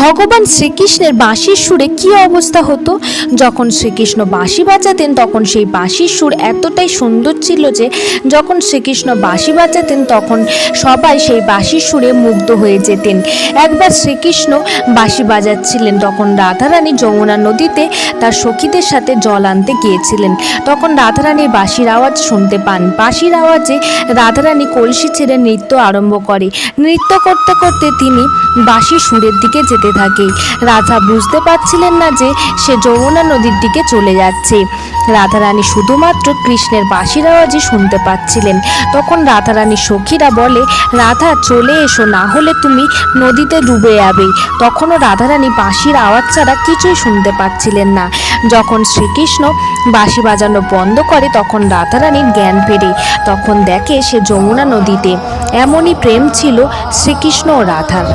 ভগবান শ্রীকৃষ্ণের বাঁশির সুরে কী অবস্থা হতো। যখন শ্রীকৃষ্ণ বাঁশি বাজাতেন তখন সেই বাঁশির সুর এতটাই সুন্দর ছিল যে যখন শ্রীকৃষ্ণ বাঁশি বাজাতেন তখন সবাই সেই বাঁশির সুরে মুগ্ধ হয়ে যেতেন। একবার শ্রীকৃষ্ণ বাঁশি বাজাচ্ছিলেন, তখন রাধারানী যমুনা নদীতে তার সখীদের সাথে জল আনতে গিয়েছিলেন। তখন রাধারানী বাঁশির আওয়াজ শুনতে পান। বাঁশির আওয়াজে রাধারানী কলসি ছেড়ে নৃত্য আরম্ভ করে। নৃত্য করতে করতে তিনি বাঁশির সুরের দিকে যেতে থাকে। রাধা বুঝতে পারছিলেন না যে সে যমুনা নদীর দিকে চলে যাচ্ছে। রাধারানী শুধুমাত্র কৃষ্ণের বাঁশির আওয়াজই শুনতে পাচ্ছিলেন। তখন রাধারানীর সখীরা বলে, রাধা চলে এসো, না হলে তুমি নদীতে ডুবে যাবে। তখনও রাধারানী বাঁশির আওয়াজ ছাড়া কিছুই শুনতে পাচ্ছিলেন না। যখন শ্রীকৃষ্ণ বাঁশি বাজানো বন্ধ করে তখন রাধারানীর জ্ঞান ফেরে। তখন দেখে সে যমুনা নদীতে। এমনই প্রেম ছিল শ্রীকৃষ্ণ ও রাধার।